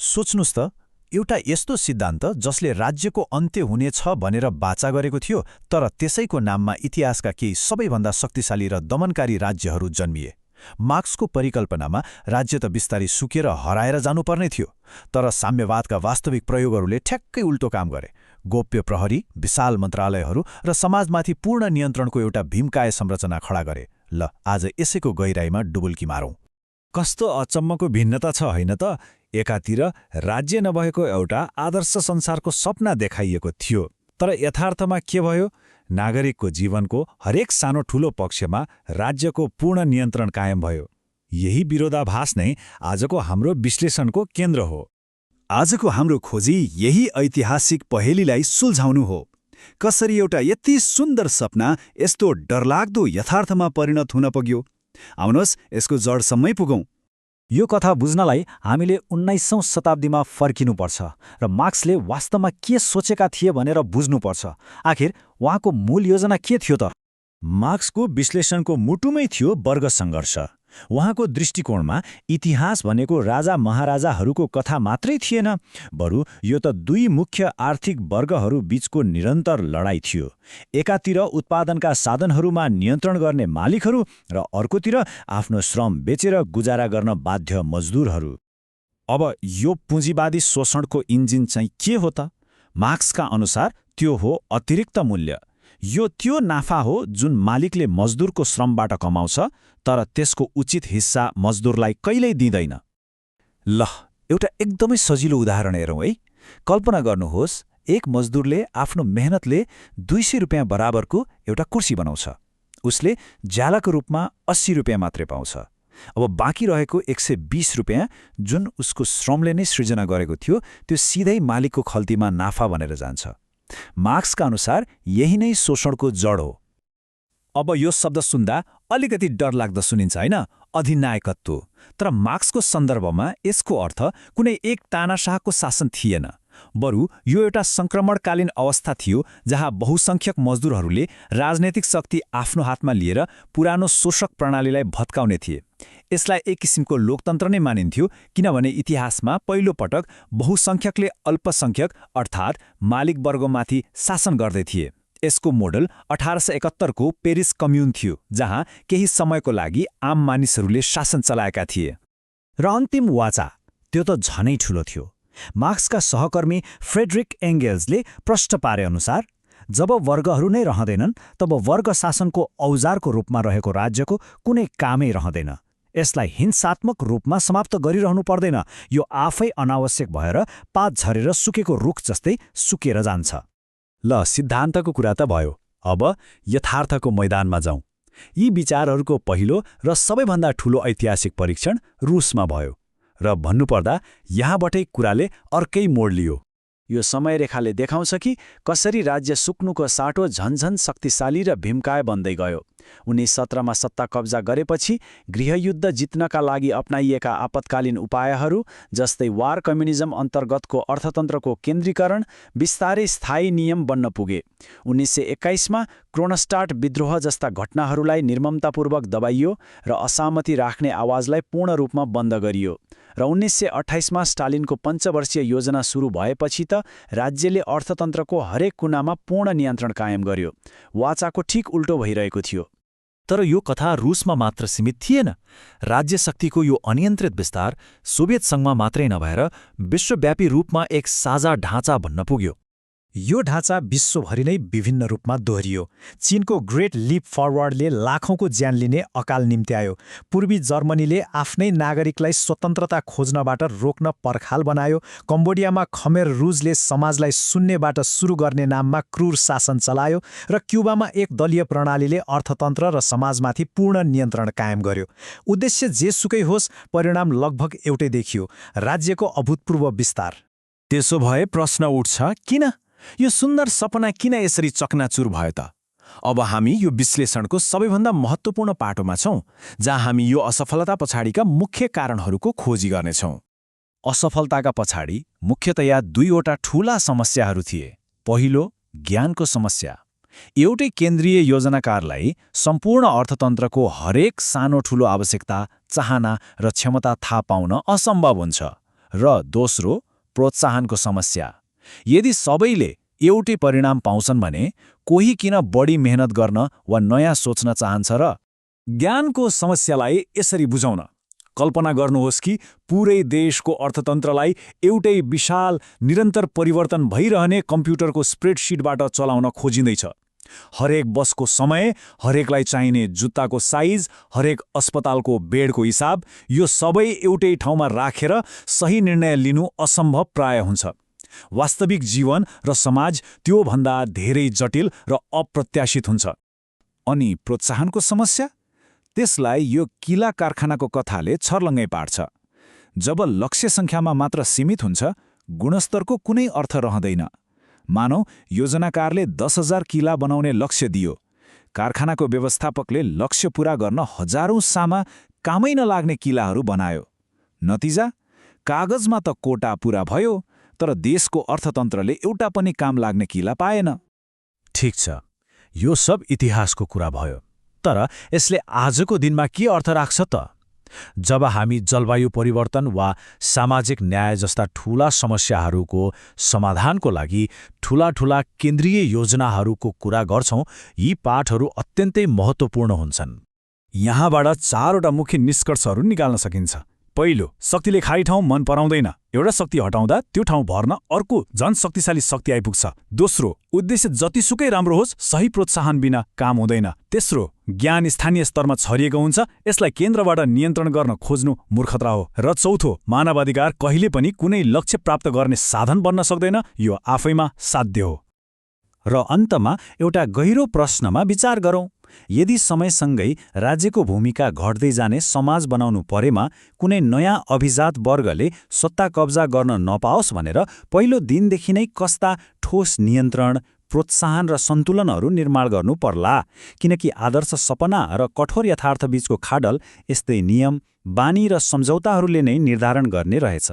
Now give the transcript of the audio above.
सोच्नुस् त, एउटा यस्तो सिद्धान्त जसले राज्यको अन्त्य हुनेछ भनेर बाचा गरेको थियो, तर त्यसैको नाममा इतिहासका केही सबैभन्दा शक्तिशाली र दमनकारी राज्यहरू जन्मिए। मार्क्सको परिकल्पनामा राज्य त बिस्तारै सुकेर हराएर जानुपर्ने थियो, तर साम्यवादका वास्तविक प्रयोगहरूले ठ्याक्कै उल्टो काम गरे। गोप्य प्रहरी, विशाल मन्त्रालयहरू र समाजमाथि पूर्ण नियन्त्रणको एउटा भीमकाय संरचना खडा गरे। ल, आज यसैको गहिराईमा डुबुल्की मारौँ। कस्तो अचम्मको भिन्नता छ होइन त? एकातिर राज्य नभएको एउटा आदर्श संसारको सपना देखाइएको थियो, तर यथार्थमा के भयो? नागरिकको जीवनको हरेक सानो ठूलो पक्षमा राज्यको पूर्ण नियन्त्रण कायम भयो। यही विरोधाभास नै आजको हाम्रो विश्लेषणको केन्द्र हो। आजको हाम्रो खोजी यही ऐतिहासिक पहेलीलाई सुल्झाउनु हो। कसरी एउटा यति सुन्दर सपना यस्तो डरलाग्दो यथार्थमा परिणत हुन पुग्यो? आउनुहोस् यसको जडसम्मै पुगौँ। यो कथा बुझ्नलाई हामीले 19औं शताब्दीमा फर्किनुपर्छ र मार्क्सले वास्तवमा के सोचेका थिए भनेर बुझ्नुपर्छ। आखिर उहाँको मूल योजना के थियो त? मार्क्सको विश्लेषणको मुटुमै थियो वर्ग सङ्घर्ष। उहाँको दृष्टिकोणमा इतिहास भनेको राजा महाराजाहरूको कथा मात्रै थिएन, बरु यो त दुई मुख्य आर्थिक वर्गहरू बीचको निरन्तर लडाईँ थियो। एकातिर उत्पादनका साधनहरूमा नियन्त्रण गर्ने मालिकहरू र अर्कोतिर आफ्नो श्रम बेचेर गुजारा गर्न बाध्य मजदुरहरू। अब यो पुँजीवादी शोषणको इन्जिन चाहिँ के हो त? मार्क्सका अनुसार त्यो हो अतिरिक्त मूल्य। यो त्यो नाफा हो जुन मालिकले मजदुरको श्रमबाट कमाउँछ, तर त्यसको उचित हिस्सा मजदुरलाई कहिल्यै दिँदैन। ल, एउटा एकदमै सजिलो उदाहरण हेरौँ है। कल्पना गर्नुहोस्, एक मजदुरले आफ्नो मेहनतले 200 रुपियाँ बराबरको एउटा कुर्सी बनाउँछ। उसले ज्यालाको रूपमा 80 रुपियाँ मात्रै पाउँछ। अब बाँकी रहेको 120 रुपियाँ जुन उसको श्रमले नै सृजना गरेको थियो, त्यो सिधै मालिकको खल्तीमा नाफा बनेर जान्छ। मार्क्सका अनुसार यही नै शोषणको जड हो। अब यो शब्द सुन्दा अलिकति डरलाग्दो सुनिन्छ होइन? अधिनायकत्व। तर मार्क्सको सन्दर्भमा यसको अर्थ कुनै एक तानाशाहको शासन थिएन, बरु यो एउटा सङ्क्रमणकालीन अवस्था थियो जहाँ बहुसङ्ख्यक मजदुरहरूले राजनैतिक शक्ति आफ्नो हातमा लिएर पुरानो शोषक प्रणालीलाई भत्काउने थिए। यसलाई एक किसिमको लोकतन्त्र नै मानिन्थ्यो, किनभने इतिहासमा पहिलो पटक बहुसङ्ख्यकले अल्पसङ्ख्यक अर्थात् मालिक वर्गमाथि शासन गर्दै थिए। यसको मोडल 1871 को पेरिस कम्युन थियो, जहाँ केही समयको लागि आम मानिसहरूले शासन चलाएका थिए। र अन्तिम वाचा, त्यो त झनै ठूलो थियो। मार्क्सका सहकर्मी फ्रेडरिक एङ्गेल्सले प्रश्न पारे अनुसार जब वर्गहरू नै रहँदैनन्, तब वर्ग शासनको औजारको रूपमा रहेको राज्यको कुनै कामै रहँदैन। यसलाई हिंसात्मक रूपमा समाप्त गरिरहनु पर्दैन। यो आफै अनावश्यक भएर पात झरेर सुकेको रुख जस्तै सुकेर जान्छ। ल, सिद्धान्तको कुरा त भयो। अब यथार्थको मैदानमा जाउँ। यी विचारहरूको पहिलो र सबैभन्दा ठूलो ऐतिहासिक परीक्षण रुसमा भयो, र भन्नुपर्दा यहाँबाटै कुराले अर्कै मोड लियो। यो समयरेखाले देखाउँछ कि कसरी राज्य सुक्नुको साटो झन्झन शक्तिशाली र भीमकाय बन्दै गयो। 1917 मा सत्ता कब्जा गरेपछि गृहयुद्ध जित्नका लागि अपनाइएका आपतकालीन उपायहरू, जस्तै वार कम्युनिजम अन्तर्गतको अर्थतन्त्रको केन्द्रीकरण, बिस्तारै स्थायी नियम बन्न पुगे। 1921 मा क्रोनस्टाट विद्रोह जस्ता घटनाहरूलाई निर्ममतापूर्वक दबाइयो र असहमति राख्ने आवाजलाई पूर्ण रूपमा बन्द गरियो। र 1928 मा स्टालिनको पञ्चवर्षीय योजना सुरु भएपछि त राज्यले अर्थतन्त्रको हरेक कुनामा पूर्ण नियन्त्रण कायम गर्यो। वाचाको ठिक उल्टो भइरहेको थियो। तर यो कथा रुसमा मात्र सीमित थिएन। राज्य शक्तिको यो अनियन्त्रित विस्तार सोभियत सङ्घमा मात्रै नभएर विश्वव्यापी रूपमा एक साझा ढाँचा बन्न पुग्यो। यो ढाँचा विश्वभरि नै विभिन्न रूपमा दोहोरियो। चीनको ग्रेट लिप फरवर्डले लाखौंको ज्यान लिने अकाल निम्त्यायो। पूर्वी जर्मनीले आफ्नै नागरिकलाई स्वतन्त्रता खोज्नबाट रोक्न पर्खाल बनायो। कम्बोडियामा खमेर रुजले समाजलाई शून्यबाट सुरु गर्ने नाममा क्रूर शासन चलायो। र क्युबामा एक दलीय प्रणालीले अर्थतन्त्र र समाजमाथि पूर्ण नियन्त्रण कायम गर्यो। उद्देश्य जेसुकै होस्, परिणाम लगभग एउटै देखियो, राज्यको अभूतपूर्व विस्तार। त्यसो भए प्रश्न उठ्छ, किन? यो सुन्दर सपना किन यसरी चकनाचुर भयो त? अब हामी यो विश्लेषणको सबैभन्दा महत्त्वपूर्ण पाटोमा छौँ, जहाँ हामी यो असफलता पछाडिका मुख्य कारणहरूको खोजी गर्नेछौँ। असफलताका पछाडि मुख्यतया दुईवटा ठूला समस्याहरू थिए। पहिलो, ज्ञानको समस्या। एउटै केन्द्रीय योजनाकारलाई सम्पूर्ण अर्थतन्त्रको हरेक सानो ठूलो आवश्यकता, चाहना र क्षमता थाहा पाउन असम्भव हुन्छ, र दोस्रो, प्रोत्साहनको समस्या। यदि सबैले एउटै परिणाम पाउँछन् भने कोही किन बढी मेहनत गर्न वा नयाँ सोच्न चाहन्छ र? ज्ञानको समस्यालाई यसरी बुझाउन कल्पना गर्नुहोस् कि पूरै देशको अर्थतन्त्रलाई एउटै विशाल निरन्तर परिवर्तन भइरहने कम्प्युटरको स्प्रेडसिटबाट चलाउन खोजिँदैछ। हरेक बसको समय, हरेकलाई चाहिने जुत्ताको साइज, हरेक अस्पतालको बेडको हिसाब, यो सबै एउटै ठाउँमा राखेर सही निर्णय लिनु असम्भव प्राय हुन्छ। वास्तविक जीवन र समाज त्योभन्दा धेरै जटिल र अप्रत्याशित हुन्छ। अनि प्रोत्साहनको समस्या? त्यसलाई यो किला कारखानाको कथाले छर्लङ्गै पार्छ। जब लक्ष्य सङ्ख्यामा मात्र सीमित हुन्छ, गुणस्तरको कुनै अर्थ रहँदैन। मानौ योजनाकारले 10,000 किला बनाउने लक्ष्य दियो। कारखानाको व्यवस्थापकले लक्ष्य पूरा गर्न हजारौं सामा कामै नलाग्ने किलाहरू बनायो। नतिजा? कागजमा त कोटा पूरा भयो, तर देशको अर्थतन्त्रले एउटा पनि काम लाग्ने किला पाएन। ठिक छ, यो सब इतिहासको कुरा भयो। तर यसले आजको दिनमा के अर्थ राख्छ त? जब हामी जलवायु परिवर्तन वा सामाजिक न्याय जस्ता ठूला समस्याहरूको समाधानको लागि ठूला केन्द्रीय योजनाहरूको कुरा गर्छौं, यी पाठहरू अत्यन्तै महत्त्वपूर्ण हुन्छन्। यहाँबाट 4वटा मुख्य निष्कर्षहरू निकाल्न सकिन्छ। पहिलो, शक्तिले खाली ठाउँ मन पराउँदैन। एउटा शक्ति हटाउँदा त्यो ठाउँ भर्न अर्को झन शक्तिशाली शक्ति आइपुग्छ। दोस्रो, उद्देश्य जतिसुकै राम्रो होस्, सही प्रोत्साहन बिना काम हुँदैन। तेस्रो, ज्ञान स्थानीय स्तरमा छरिएको हुन्छ, यसलाई केन्द्रबाट नियन्त्रण गर्न खोज्नु मूर्खता हो। र चौथो, मानवाधिकार कहिले पनि कुनै लक्ष्य प्राप्त गर्ने साधन बन्न सक्दैन, यो आफैमा साध्य हो। र अन्तमा एउटा गहिरो प्रश्नमा विचार गरौँ। यदि समयसँगै राज्यको भूमिका घट्दै जाने समाज बनाउनु परेमा कुनै नयाँ अभिजात वर्गले सत्ता कब्जा गर्न नपाओस् भनेर पहिलो दिनदेखि नै कस्ता ठोस नियन्त्रण, प्रोत्साहन र सन्तुलनहरू निर्माण गर्नु पर्ला? किनकि आदर्श सपना र कठोर यथार्थबीचको खाडल यस्तै नियम, बानी र सम्झौताहरूले नै निर्धारण गर्ने रहेछ।